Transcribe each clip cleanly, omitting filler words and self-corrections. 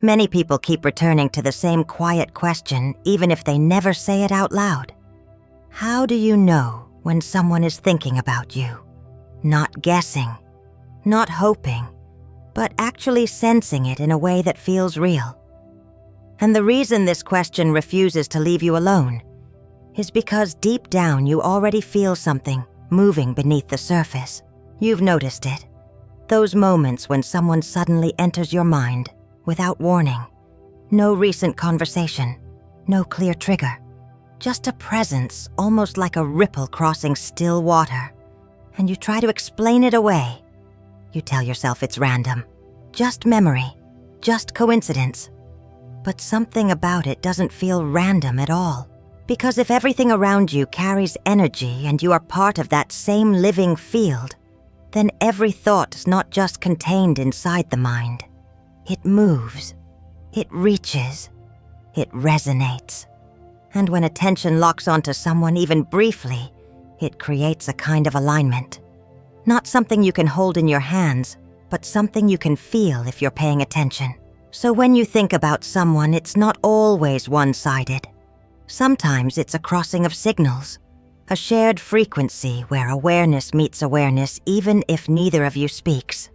Many people keep returning to the same quiet question even if they never say it out loud. How do you know when someone is thinking about you? Not guessing, not hoping, but actually sensing it in a way that feels real. And the reason this question refuses to leave you alone is because deep down you already feel something moving beneath the surface. You've noticed it. Those moments when someone suddenly enters your mind without warning. No recent conversation, no clear trigger. Just a presence, almost like a ripple crossing still water. And you try to explain it away. You tell yourself it's random, just memory, just coincidence. But something about it doesn't feel random at all. Because if everything around you carries energy and you are part of that same living field, then every thought is not just contained inside the mind. It moves, it reaches, it resonates. And when attention locks onto someone even briefly, it creates a kind of alignment. Not something you can hold in your hands, but something you can feel if you're paying attention. So when you think about someone, it's not always one-sided. Sometimes it's a crossing of signals, a shared frequency where awareness meets awareness even if neither of you speaks.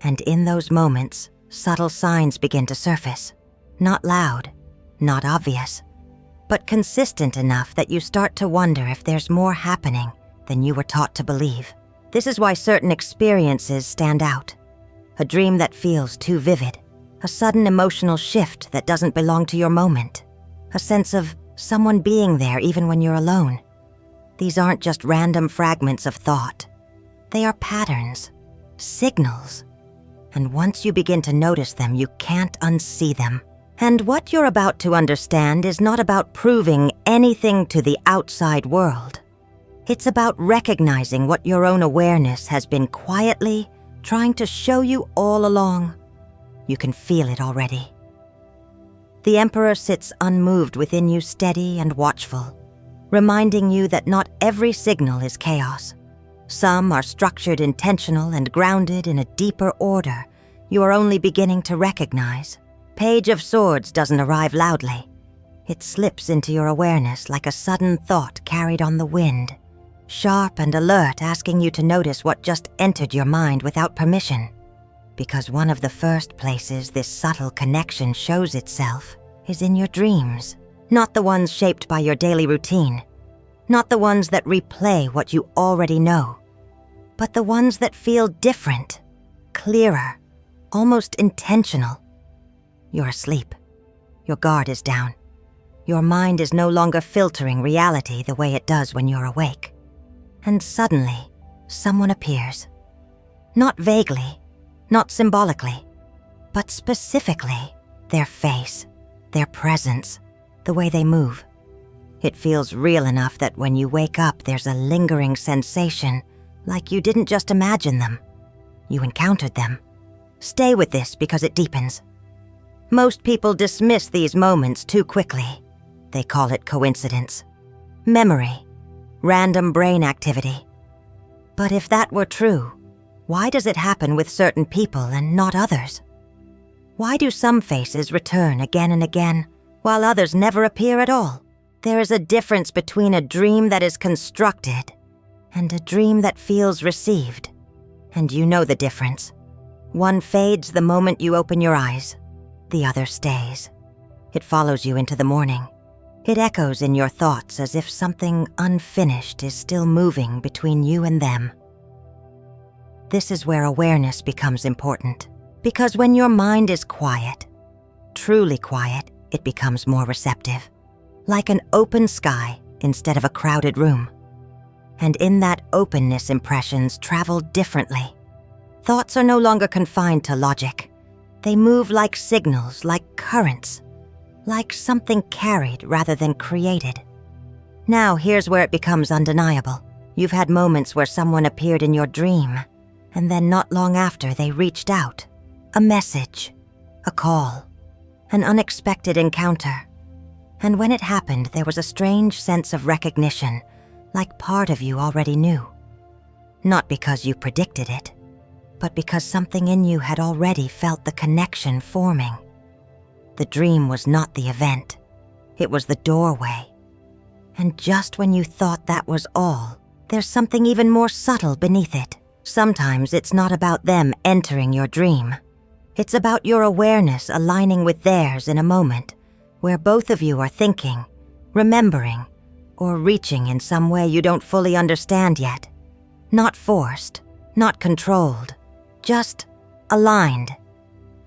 And in those moments, subtle signs begin to surface. Not loud, not obvious, but consistent enough that you start to wonder if there's more happening than you were taught to believe. This is why certain experiences stand out. A dream that feels too vivid, a sudden emotional shift that doesn't belong to your moment, a sense of someone being there even when you're alone. These aren't just random fragments of thought. They are patterns, signals. And once you begin to notice them, you can't unsee them. And what you're about to understand is not about proving anything to the outside world. It's about recognizing what your own awareness has been quietly trying to show you all along. You can feel it already. The Emperor sits unmoved within you, steady and watchful, reminding you that not every signal is chaos. Some are structured, intentional, and grounded in a deeper order you are only beginning to recognize. Page of Swords doesn't arrive loudly. It slips into your awareness like a sudden thought carried on the wind, sharp and alert, asking you to notice what just entered your mind without permission. Because one of the first places this subtle connection shows itself is in your dreams. Not the ones shaped by your daily routine. Not the ones that replay what you already know. But the ones that feel different, clearer, almost intentional. You're asleep. Your guard is down. Your mind is no longer filtering reality the way it does when you're awake. And suddenly, someone appears. Not vaguely, not symbolically, but specifically, their face, their presence, the way they move. It feels real enough that when you wake up, there's a lingering sensation, like you didn't just imagine them. You encountered them. Stay with this because it deepens. Most people dismiss these moments too quickly. They call it coincidence, memory, random brain activity. But if that were true, why does it happen with certain people and not others? Why do some faces return again and again, while others never appear at all? There is a difference between a dream that is constructed and a dream that feels received. And you know the difference. One fades the moment you open your eyes. The other stays. It follows you into the morning. It echoes in your thoughts as if something unfinished is still moving between you and them. This is where awareness becomes important. Because when your mind is quiet, truly quiet, it becomes more receptive. Like an open sky instead of a crowded room. And in that openness, impressions travel differently. Thoughts are no longer confined to logic. They move like signals, like currents, like something carried rather than created. Now here's where it becomes undeniable. You've had moments where someone appeared in your dream, and then not long after they reached out. A message, a call, an unexpected encounter. And when it happened, there was a strange sense of recognition, like part of you already knew. Not because you predicted it, but because something in you had already felt the connection forming. The dream was not the event. It was the doorway. And just when you thought that was all, there's something even more subtle beneath it. Sometimes it's not about them entering your dream. It's about your awareness aligning with theirs in a moment where both of you are thinking, remembering, or reaching in some way you don't fully understand yet. Not forced, not controlled, just aligned.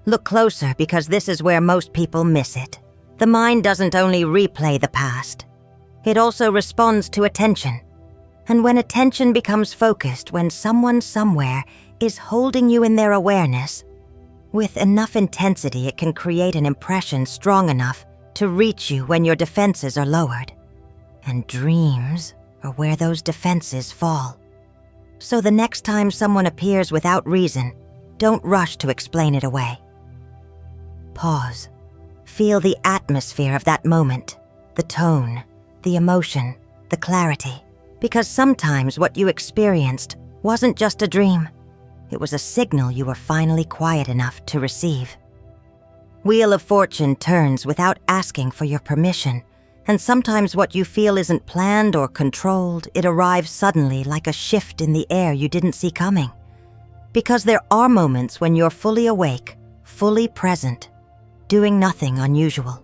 Look closer, because this is where most people miss it. The mind doesn't only replay the past. It also responds to attention. And when attention becomes focused, when someone somewhere is holding you in their awareness, with enough intensity it can create an impression strong enough to reach you when your defenses are lowered. And dreams are where those defenses fall. So the next time someone appears without reason, don't rush to explain it away. Pause. Feel the atmosphere of that moment, the tone, the emotion, the clarity. Because sometimes what you experienced wasn't just a dream. It was a signal you were finally quiet enough to receive. Wheel of Fortune turns without asking for your permission, and sometimes what you feel isn't planned or controlled. It arrives suddenly like a shift in the air you didn't see coming. Because there are moments when you're fully awake, fully present, doing nothing unusual.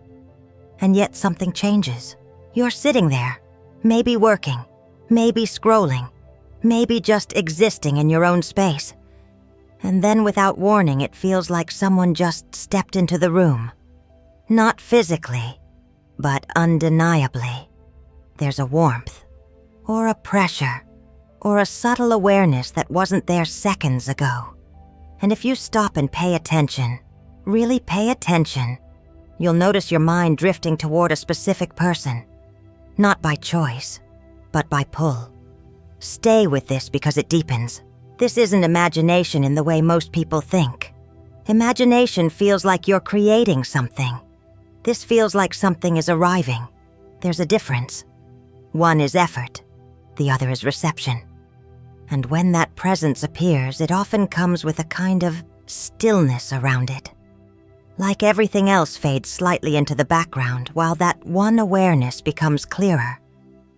And yet something changes. You're sitting there, maybe working, maybe scrolling, maybe just existing in your own space. And then without warning, it feels like someone just stepped into the room. Not physically, but undeniably. There's a warmth, or a pressure, or a subtle awareness that wasn't there seconds ago. And if you stop and pay attention, really pay attention, you'll notice your mind drifting toward a specific person. Not by choice, but by pull. Stay with this because it deepens. This isn't imagination in the way most people think. Imagination feels like you're creating something. This feels like something is arriving. There's a difference. One is effort, the other is reception. And when that presence appears, it often comes with a kind of stillness around it. Like everything else fades slightly into the background, while that one awareness becomes clearer,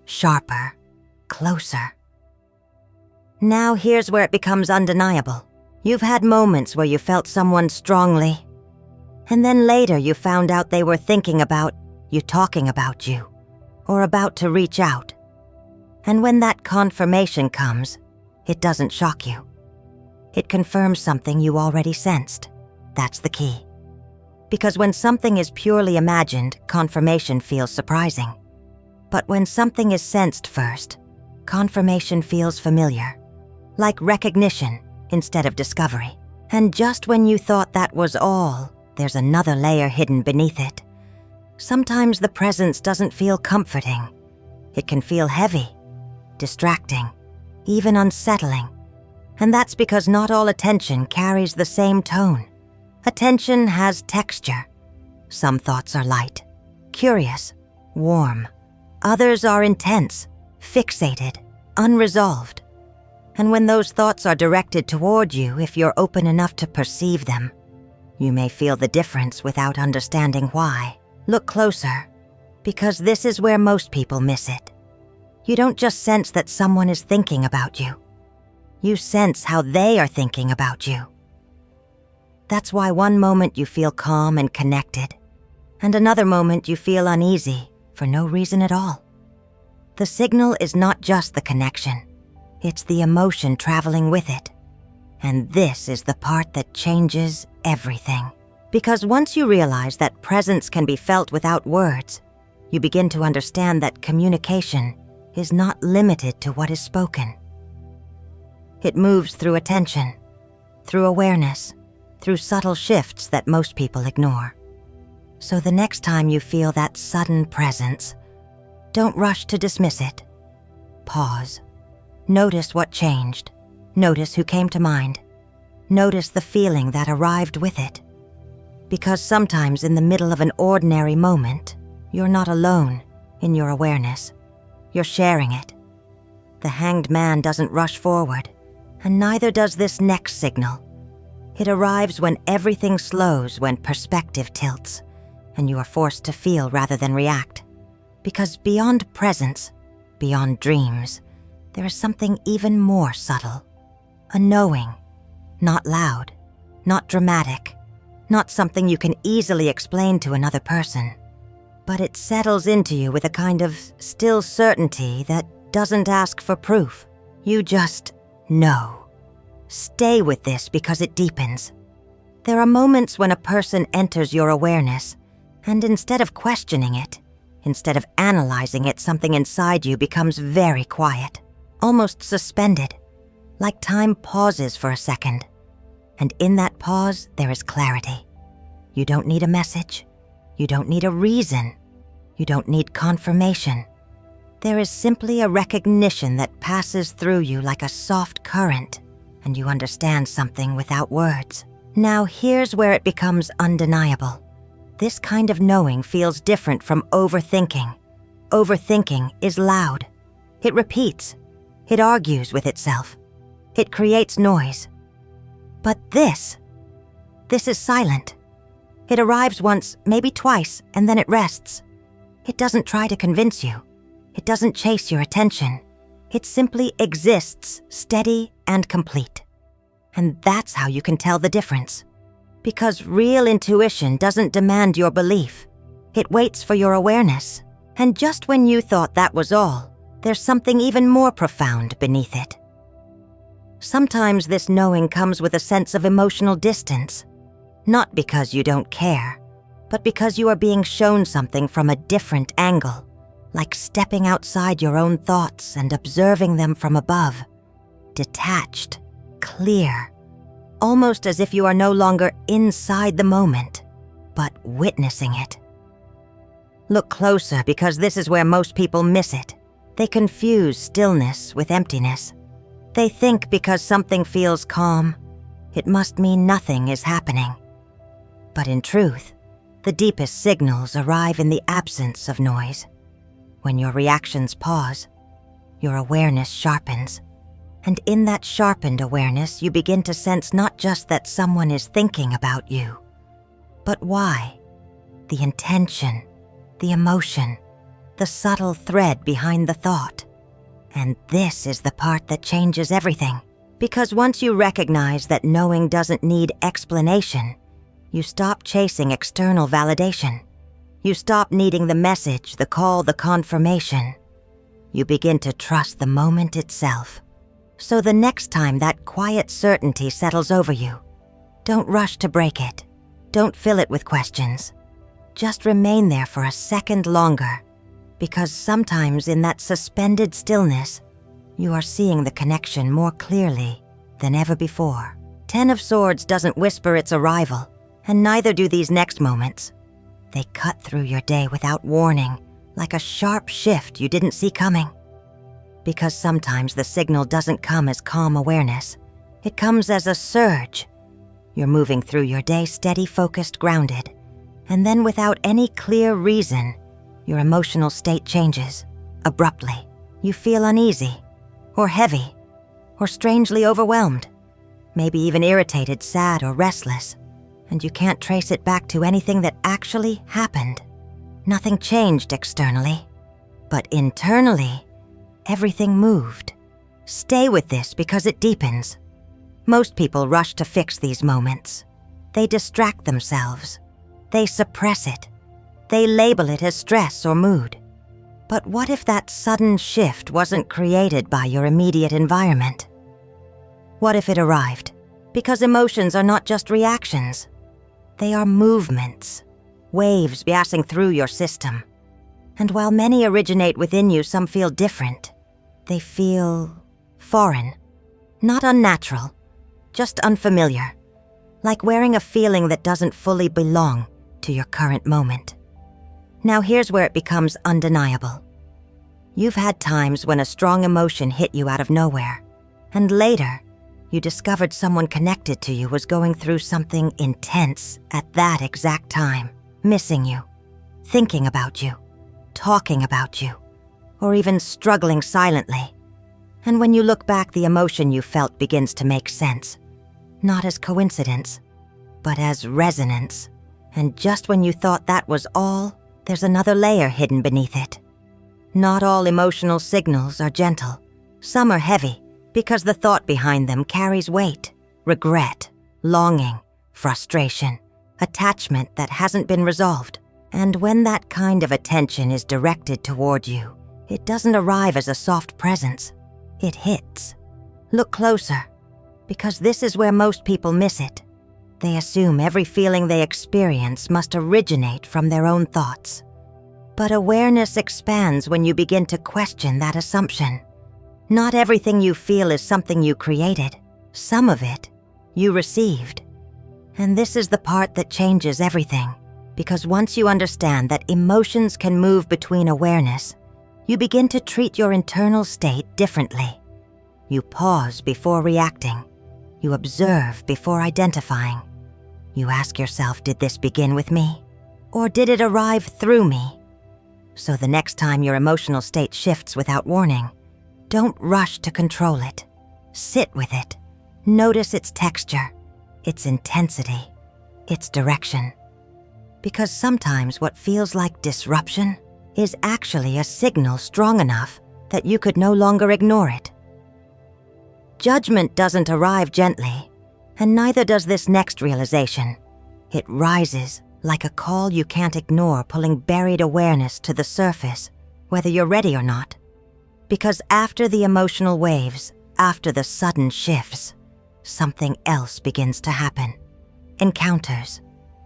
sharper, closer. Now here's where it becomes undeniable. You've had moments where you felt someone strongly, and then later you found out they were thinking about you, talking about you, or about to reach out. And when that confirmation comes, it doesn't shock you. It confirms something you already sensed. That's the key. Because when something is purely imagined, confirmation feels surprising. But when something is sensed first, confirmation feels familiar. Like recognition instead of discovery. And just when you thought that was all, there's another layer hidden beneath it. Sometimes the presence doesn't feel comforting. It can feel heavy, distracting, even unsettling. And that's because not all attention carries the same tone. Attention has texture. Some thoughts are light, curious, warm. Others are intense, fixated, unresolved. And when those thoughts are directed toward you, if you're open enough to perceive them, you may feel the difference without understanding why. Look closer, because this is where most people miss it. You don't just sense that someone is thinking about you. You sense how they are thinking about you. That's why one moment you feel calm and connected, and another moment you feel uneasy for no reason at all. The signal is not just the connection. It's the emotion traveling with it. And this is the part that changes everything. Because once you realize that presence can be felt without words, you begin to understand that communication is not limited to what is spoken. It moves through attention, through awareness, through subtle shifts that most people ignore. So the next time you feel that sudden presence, don't rush to dismiss it. Pause. Notice what changed. Notice who came to mind. Notice the feeling that arrived with it. Because sometimes in the middle of an ordinary moment, you're not alone in your awareness. You're sharing it. The hanged man doesn't rush forward, and neither does this next signal. It arrives when everything slows, when perspective tilts, and you are forced to feel rather than react. Because beyond presence, beyond dreams, there is something even more subtle. A knowing, not loud, not dramatic, not something you can easily explain to another person. But it settles into you with a kind of still certainty that doesn't ask for proof. You just know. Stay with this because it deepens. There are moments when a person enters your awareness, and instead of questioning it, instead of analyzing it, something inside you becomes very quiet, almost suspended, like time pauses for a second. And in that pause, there is clarity. You don't need a message. You don't need a reason. You don't need confirmation. There is simply a recognition that passes through you like a soft current, and you understand something without words. Now here's where it becomes undeniable. This kind of knowing feels different from overthinking. Overthinking is loud. It repeats. It argues with itself. It creates noise. But this is silent. It arrives once, maybe twice, and then it rests. It doesn't try to convince you. It doesn't chase your attention. It simply exists, steady and complete. And that's how you can tell the difference. Because real intuition doesn't demand your belief. It waits for your awareness. And just when you thought that was all, there's something even more profound beneath it. Sometimes this knowing comes with a sense of emotional distance. Not because you don't care, but because you are being shown something from a different angle, like stepping outside your own thoughts and observing them from above. Detached, clear, almost as if you are no longer inside the moment, but witnessing it. Look closer, because this is where most people miss it. They confuse stillness with emptiness. They think because something feels calm, it must mean nothing is happening. But in truth, the deepest signals arrive in the absence of noise. When your reactions pause, your awareness sharpens. And in that sharpened awareness, you begin to sense not just that someone is thinking about you, but why. The intention, the emotion, the subtle thread behind the thought. And this is the part that changes everything. Because once you recognize that knowing doesn't need explanation, you stop chasing external validation. You stop needing the message, the call, the confirmation. You begin to trust the moment itself. So the next time that quiet certainty settles over you, don't rush to break it. Don't fill it with questions. Just remain there for a second longer. Because sometimes in that suspended stillness, you are seeing the connection more clearly than ever before. 10 of Swords doesn't whisper its arrival, and neither do these next moments. They cut through your day without warning, like a sharp shift you didn't see coming. Because sometimes the signal doesn't come as calm awareness. It comes as a surge. You're moving through your day steady, focused, grounded, and then without any clear reason, your emotional state changes. Abruptly, you feel uneasy, or heavy, or strangely overwhelmed, maybe even irritated, sad, or restless, and you can't trace it back to anything that actually happened. Nothing changed externally, but internally, everything moved. Stay with this because it deepens. Most people rush to fix these moments. They distract themselves. They suppress it. They label it as stress or mood. But what if that sudden shift wasn't created by your immediate environment? What if it arrived? Because emotions are not just reactions. They are movements, waves passing through your system. And while many originate within you, some feel different. They feel foreign, not unnatural, just unfamiliar, like wearing a feeling that doesn't fully belong to your current moment. Now here's where it becomes undeniable. You've had times when a strong emotion hit you out of nowhere, and later, you discovered someone connected to you was going through something intense at that exact time, missing you, thinking about you, talking about you, or even struggling silently. And when you look back, the emotion you felt begins to make sense, not as coincidence, but as resonance. And just when you thought that was all, there's another layer hidden beneath it. Not all emotional signals are gentle. Some are heavy because the thought behind them carries weight, regret, longing, frustration, attachment that hasn't been resolved. And when that kind of attention is directed toward you, it doesn't arrive as a soft presence. It hits. Look closer, because this is where most people miss it. They assume every feeling they experience must originate from their own thoughts. But awareness expands when you begin to question that assumption. Not everything you feel is something you created. Some of it you received. And this is the part that changes everything, because once you understand that emotions can move between awareness, you begin to treat your internal state differently. You pause before reacting. You observe before identifying. You ask yourself, did this begin with me? Or did it arrive through me? So the next time your emotional state shifts without warning, don't rush to control it. Sit with it. Notice its texture, its intensity, its direction. Because sometimes what feels like disruption is actually a signal strong enough that you could no longer ignore it. Judgment doesn't arrive gently, and neither does this next realization. It rises like a call you can't ignore, pulling buried awareness to the surface, whether you're ready or not. Because after the emotional waves, after the sudden shifts, something else begins to happen. Encounters,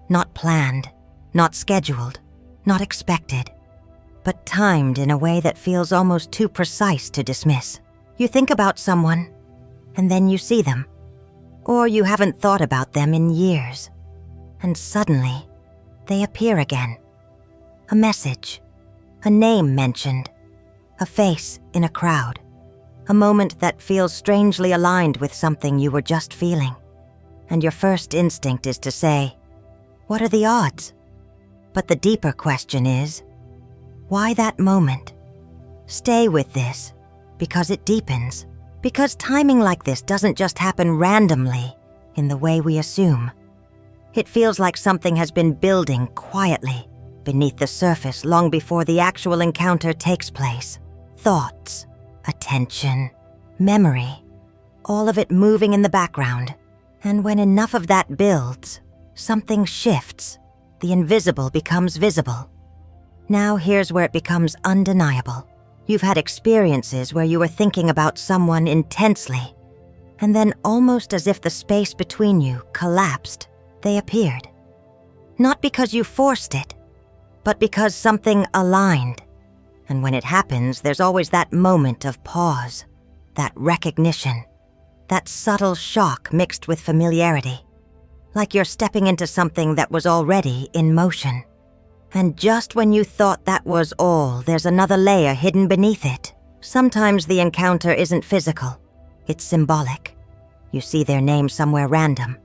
not planned, not scheduled, not expected, but timed in a way that feels almost too precise to dismiss. You think about someone, and then you see them. Or you haven't thought about them in years, and suddenly, they appear again. A message, a name mentioned, a face in a crowd, a moment that feels strangely aligned with something you were just feeling. And your first instinct is to say, what are the odds? But the deeper question is, why that moment? Stay with this, because it deepens. Because timing like this doesn't just happen randomly in the way we assume. It feels like something has been building quietly beneath the surface long before the actual encounter takes place. Thoughts, attention, memory, all of it moving in the background. And when enough of that builds, something shifts. The invisible becomes visible. Now here's where it becomes undeniable. You've had experiences where you were thinking about someone intensely, and then almost as if the space between you collapsed, they appeared. Not because you forced it, but because something aligned. And when it happens, there's always that moment of pause, that recognition, that subtle shock mixed with familiarity, like you're stepping into something that was already in motion. And just when you thought that was all, there's another layer hidden beneath it. Sometimes the encounter isn't physical, it's symbolic. You see their name somewhere random.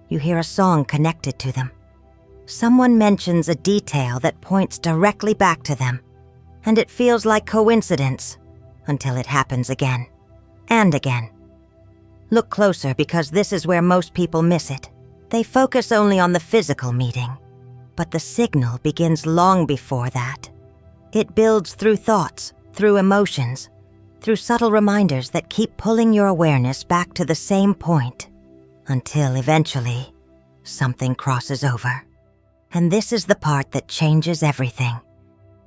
You hear a song connected to them. Someone mentions a detail that points directly back to them, and it feels like coincidence until it happens again and again. Look closer, because this is where most people miss it. They focus only on the physical meeting, but the signal begins long before that. It builds through thoughts, through emotions, through subtle reminders that keep pulling your awareness back to the same point, until eventually, something crosses over. And this is the part that changes everything.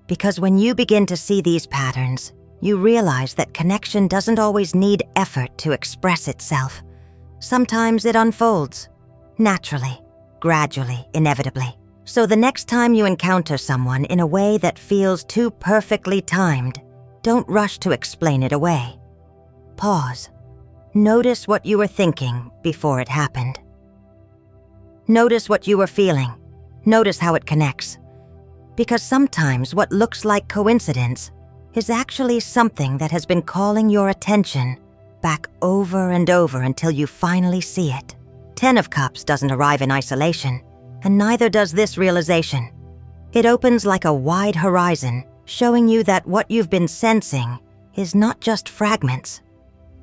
Because when you begin to see these patterns, you realize that connection doesn't always need effort to express itself. Sometimes it unfolds, naturally, gradually, inevitably. So the next time you encounter someone in a way that feels too perfectly timed, don't rush to explain it away. Pause. Notice what you were thinking before it happened. Notice what you were feeling. Notice how it connects. Because sometimes what looks like coincidence is actually something that has been calling your attention back over and over until you finally see it. 10 of Cups doesn't arrive in isolation, and neither does this realization. It opens like a wide horizon, showing you that what you've been sensing is not just fragments,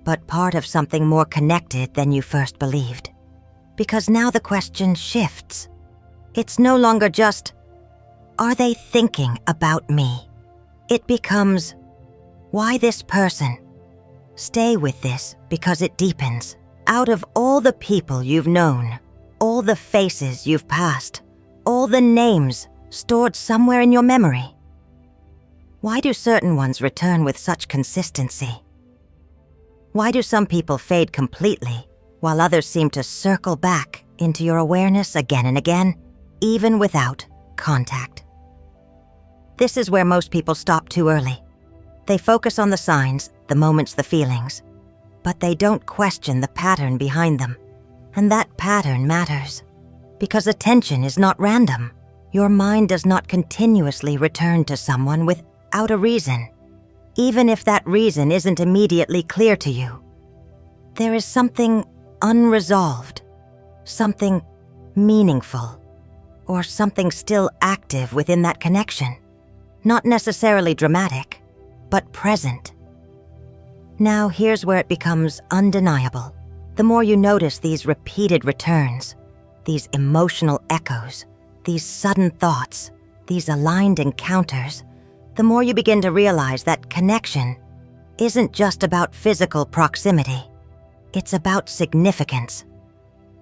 but part of something more connected than you first believed. Because now the question shifts. It's no longer just, are they thinking about me? It becomes, why this person? Stay with this because it deepens. Out of all the people you've known, all the faces you've passed, all the names stored somewhere in your memory, why do certain ones return with such consistency? Why do some people fade completely, while others seem to circle back into your awareness again and again, even without contact? This is where most people stop too early. They focus on the signs, the moments, the feelings, but they don't question the pattern behind them. And that pattern matters, because attention is not random. Your mind does not continuously return to someone without a reason, even if that reason isn't immediately clear to you. There is something unresolved, something meaningful, or something still active within that connection. Not necessarily dramatic, but present. Now here's where it becomes undeniable. The more you notice these repeated returns, these emotional echoes, these sudden thoughts, these aligned encounters, the more you begin to realize that connection isn't just about physical proximity. It's about significance.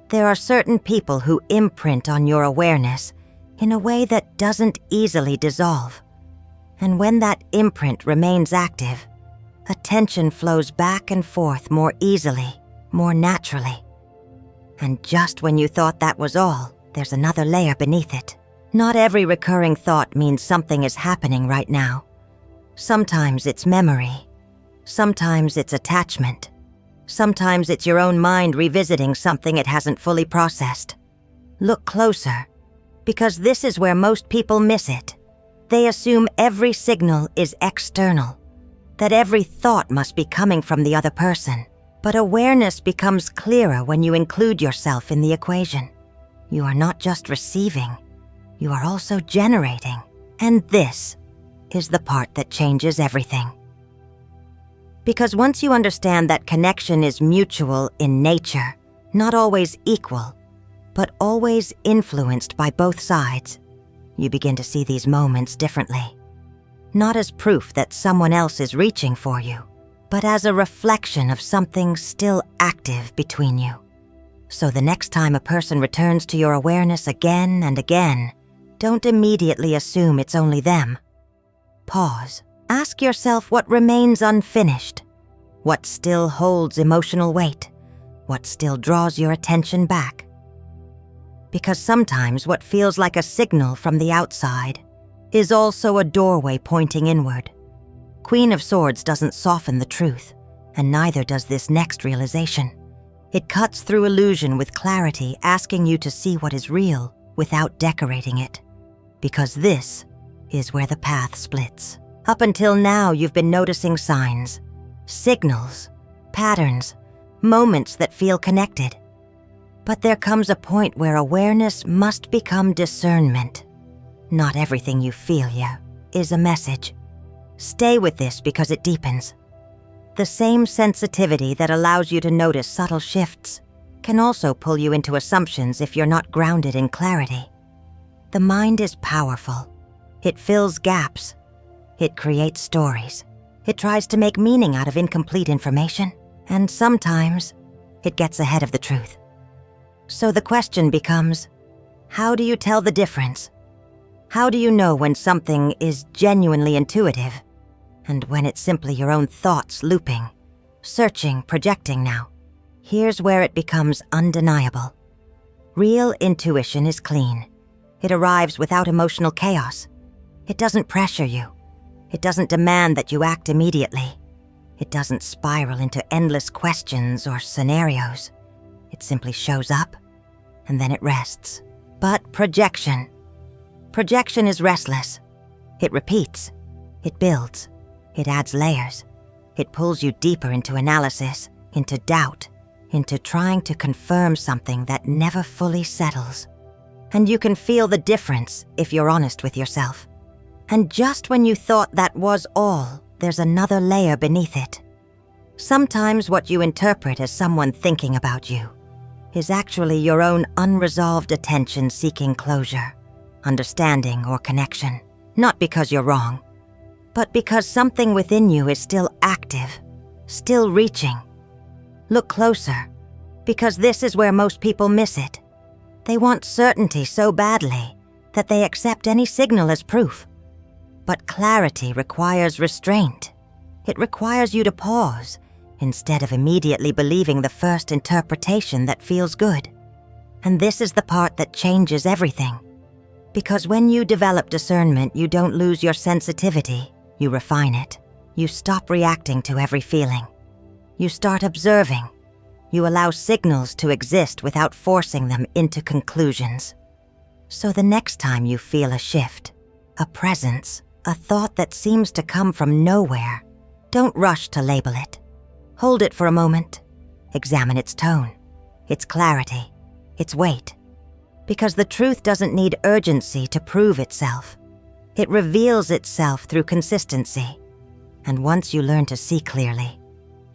There are certain people who imprint on your awareness in a way that doesn't easily dissolve. And when that imprint remains active, attention flows back and forth more easily, more naturally. And just when you thought that was all, there's another layer beneath it. Not every recurring thought means something is happening right now. Sometimes it's memory. Sometimes it's attachment. Sometimes it's your own mind revisiting something it hasn't fully processed. Look closer, because this is where most people miss it. They assume every signal is external, that every thought must be coming from the other person. But awareness becomes clearer when you include yourself in the equation. You are not just receiving, you are also generating. And this is the part that changes everything. Because once you understand that connection is mutual in nature, not always equal, but always influenced by both sides, you begin to see these moments differently. Not as proof that someone else is reaching for you, but as a reflection of something still active between you. So the next time a person returns to your awareness again and again, don't immediately assume it's only them. Pause. Ask yourself what remains unfinished, what still holds emotional weight, what still draws your attention back. Because sometimes what feels like a signal from the outside is also a doorway pointing inward. Queen of Swords doesn't soften the truth, and neither does this next realization. It cuts through illusion with clarity, asking you to see what is real without decorating it. Because this is where the path splits. Up until now, you've been noticing signs, signals, patterns, moments that feel connected. But there comes a point where awareness must become discernment. Not everything you feel, is a message. Stay with this because it deepens. The same sensitivity that allows you to notice subtle shifts can also pull you into assumptions if you're not grounded in clarity. The mind is powerful. It fills gaps. It creates stories. It tries to make meaning out of incomplete information, and sometimes it gets ahead of the truth. So the question becomes, how do you tell the difference? How do you know when something is genuinely intuitive and when it's simply your own thoughts looping, searching, projecting now? Here's where it becomes undeniable. Real intuition is clean. It arrives without emotional chaos. It doesn't pressure you. It doesn't demand that you act immediately. It doesn't spiral into endless questions or scenarios. It simply shows up, and then it rests. But projection is restless. It repeats. It builds. It adds layers. It pulls you deeper into analysis, into doubt, into trying to confirm something that never fully settles. And you can feel the difference if you're honest with yourself. And just when you thought that was all, there's another layer beneath it. Sometimes what you interpret as someone thinking about you is actually your own unresolved attention seeking closure, understanding, or connection. Not because you're wrong, but because something within you is still active, still reaching. Look closer, because this is where most people miss it. They want certainty so badly that they accept any signal as proof. But clarity requires restraint. It requires you to pause instead of immediately believing the first interpretation that feels good. And this is the part that changes everything. Because when you develop discernment, you don't lose your sensitivity, you refine it. You stop reacting to every feeling. You start observing. You allow signals to exist without forcing them into conclusions. So the next time you feel a shift, a presence, a thought that seems to come from nowhere, don't rush to label it. Hold it for a moment. Examine its tone, its clarity, its weight. Because the truth doesn't need urgency to prove itself. It reveals itself through consistency. And once you learn to see clearly,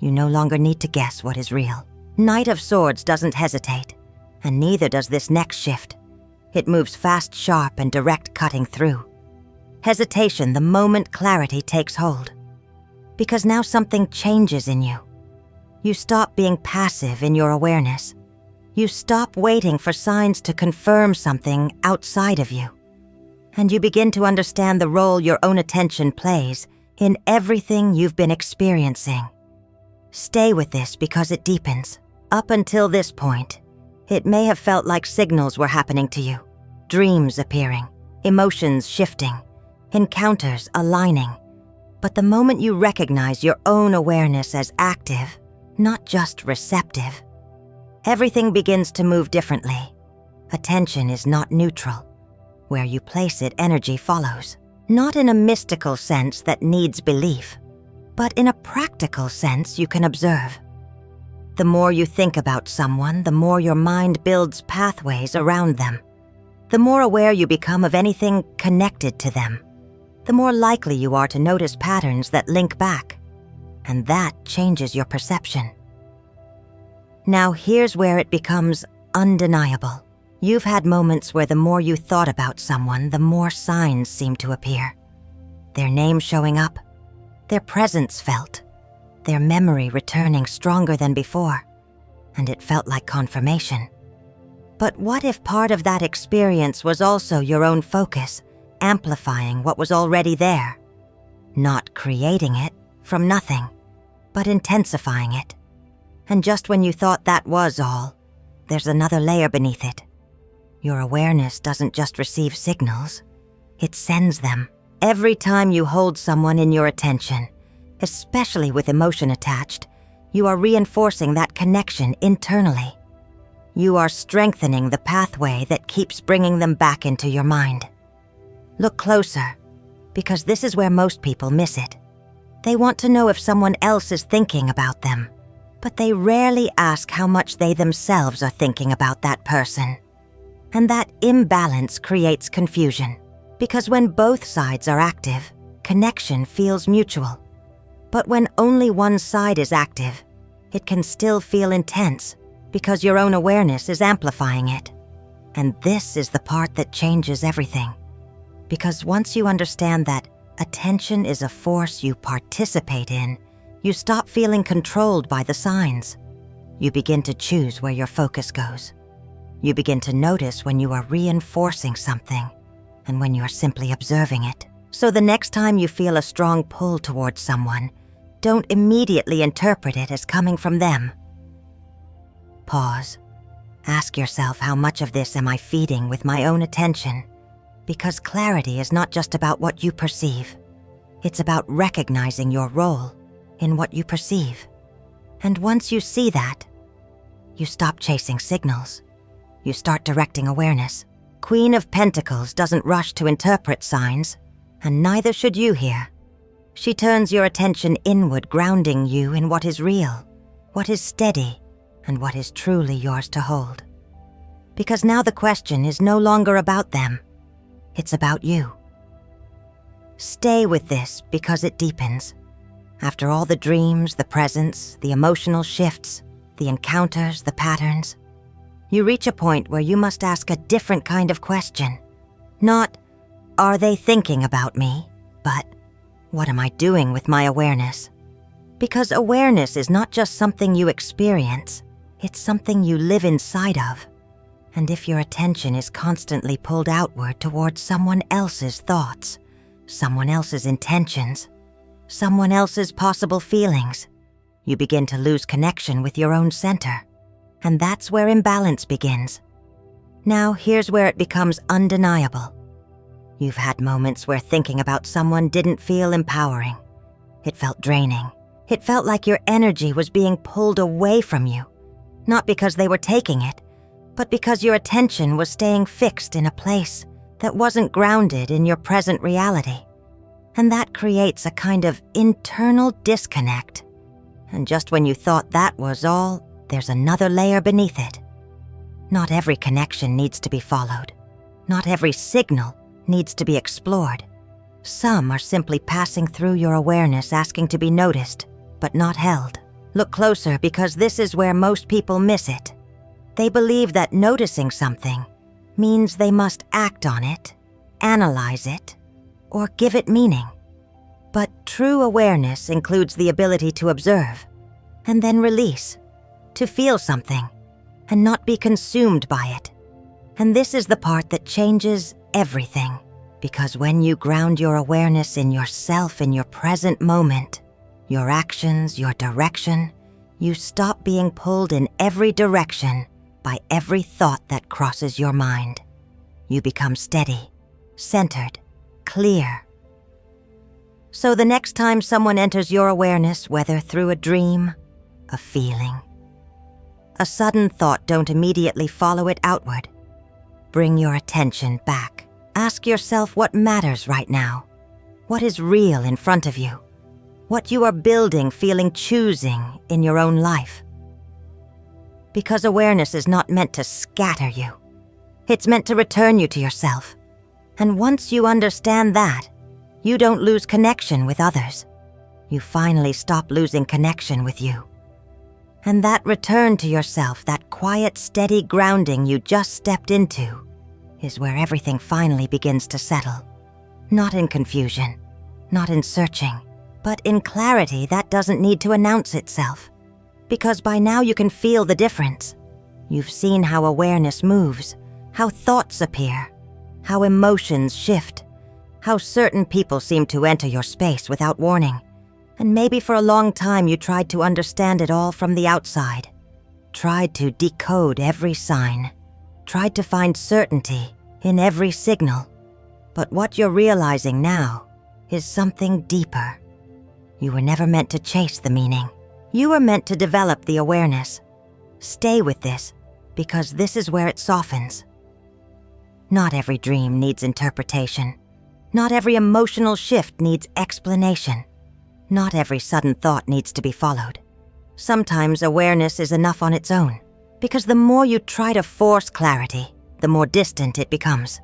you no longer need to guess what is real. Knight of Swords doesn't hesitate, and neither does this next shift. It moves fast, sharp, and direct, cutting through. Hesitation the moment clarity takes hold. Because now something changes in you. You stop being passive in your awareness. You stop waiting for signs to confirm something outside of you. And you begin to understand the role your own attention plays in everything you've been experiencing. Stay with this because it deepens. Up until this point, it may have felt like signals were happening to you. Dreams appearing, emotions shifting, encounters aligning. But the moment you recognize your own awareness as active, not just receptive, everything begins to move differently. Attention is not neutral. Where you place it, energy follows. Not in a mystical sense that needs belief, but in a practical sense you can observe. The more you think about someone, the more your mind builds pathways around them. The more aware you become of anything connected to them, the more likely you are to notice patterns that link back. And that changes your perception. Now here's where it becomes undeniable. You've had moments where the more you thought about someone, the more signs seemed to appear. Their name showing up, their presence felt, their memory returning stronger than before, and it felt like confirmation. But what if part of that experience was also your own focus, amplifying what was already there? Not creating it from nothing, but intensifying it. And just when you thought that was all, there's another layer beneath it. Your awareness doesn't just receive signals, it sends them. Every time you hold someone in your attention, especially with emotion attached, you are reinforcing that connection internally. You are strengthening the pathway that keeps bringing them back into your mind. Look closer, because this is where most people miss it. They want to know if someone else is thinking about them, but they rarely ask how much they themselves are thinking about that person. And that imbalance creates confusion, because when both sides are active, connection feels mutual. But when only one side is active, it can still feel intense, because your own awareness is amplifying it. And this is the part that changes everything. Because once you understand that attention is a force you participate in, you stop feeling controlled by the signs. You begin to choose where your focus goes. You begin to notice when you are reinforcing something and when you are simply observing it. So the next time you feel a strong pull towards someone, don't immediately interpret it as coming from them. Pause. Ask yourself, how much of this am I feeding with my own attention? Because clarity is not just about what you perceive. It's about recognizing your role in what you perceive. And once you see that, you stop chasing signals. You start directing awareness. Queen of Pentacles doesn't rush to interpret signs, and neither should you here. She turns your attention inward, grounding you in what is real, what is steady, and what is truly yours to hold. Because now the question is no longer about them. It's about you. Stay with this because it deepens. After all the dreams, the presence, the emotional shifts, the encounters, the patterns, You reach a point where you must ask a different kind of question. Not, are they thinking about me? But, what am I doing with my awareness? Because awareness is not just something you experience, it's something you live inside of. And if your attention is constantly pulled outward towards someone else's thoughts, someone else's intentions, someone else's possible feelings, you begin to lose connection with your own center. And that's where imbalance begins. Now, here's where it becomes undeniable. You've had moments where thinking about someone didn't feel empowering. It felt draining. It felt like your energy was being pulled away from you, not because they were taking it, but because your attention was staying fixed in a place that wasn't grounded in your present reality. And that creates a kind of internal disconnect. And just when you thought that was all, there's another layer beneath it. Not every connection needs to be followed. Not every signal needs to be explored. Some are simply passing through your awareness, asking to be noticed, but not held. Look closer, because this is where most people miss it. They believe that noticing something means they must act on it, analyze it, or give it meaning. But true awareness includes the ability to observe, and then release, to feel something, and not be consumed by it. And this is the part that changes everything, because when you ground your awareness in yourself, in your present moment, your actions, your direction, you stop being pulled in every direction by every thought that crosses your mind. You become steady, centered, clear. So the next time someone enters your awareness, whether through a dream, a feeling, a sudden thought, don't immediately follow it outward. Bring your attention back. Ask yourself what matters right now. What is real in front of you? What you are building, feeling, choosing in your own life. Because awareness is not meant to scatter you. It's meant to return you to yourself. And once you understand that, you don't lose connection with others. You finally stop losing connection with you. And that return to yourself, that quiet, steady grounding you just stepped into, is where everything finally begins to settle. Not in confusion, not in searching, but in clarity that doesn't need to announce itself. Because by now you can feel the difference. You've seen how awareness moves, how thoughts appear, how emotions shift, how certain people seem to enter your space without warning. And maybe for a long time you tried to understand it all from the outside, tried to decode every sign, tried to find certainty in every signal. But what you're realizing now is something deeper. You were never meant to chase the meaning. You were meant to develop the awareness. Stay with this, because this is where it softens. Not every dream needs interpretation. Not every emotional shift needs explanation. Not every sudden thought needs to be followed. Sometimes awareness is enough on its own, because the more you try to force clarity, the more distant it becomes.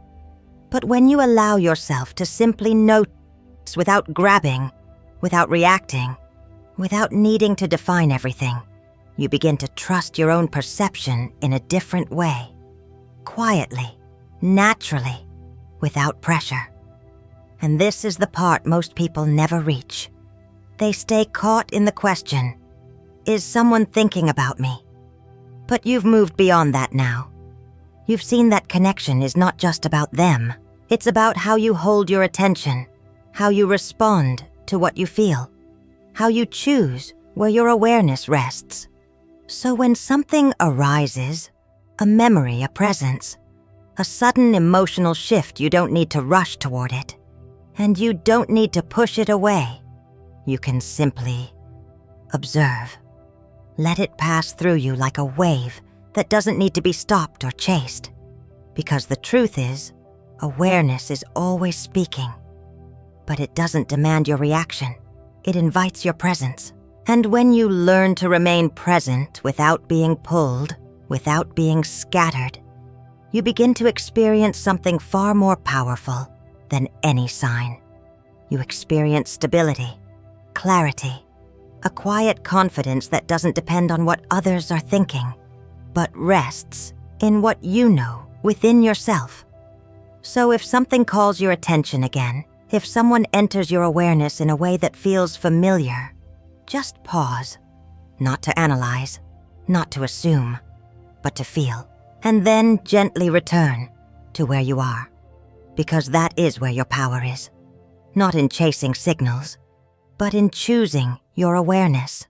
But when you allow yourself to simply notice without grabbing, without reacting, without needing to define everything, you begin to trust your own perception in a different way. Quietly, naturally, without pressure. And this is the part most people never reach. They stay caught in the question, is someone thinking about me? But you've moved beyond that now. You've seen that connection is not just about them. It's about how you hold your attention, how you respond to what you feel, how you choose where your awareness rests. So when something arises, a memory, a presence, a sudden emotional shift, you don't need to rush toward it, and you don't need to push it away. You can simply observe. Let it pass through you like a wave that doesn't need to be stopped or chased. Because the truth is, awareness is always speaking. But it doesn't demand your reaction. It invites your presence. And when you learn to remain present without being pulled, without being scattered, you begin to experience something far more powerful than any sign. You experience stability, clarity, a quiet confidence that doesn't depend on what others are thinking, but rests in what you know within yourself. So if something calls your attention again, if someone enters your awareness in a way that feels familiar, just pause. Not to analyze, not to assume, but to feel. And then gently return to where you are. Because that is where your power is. Not in chasing signals, but in choosing your awareness.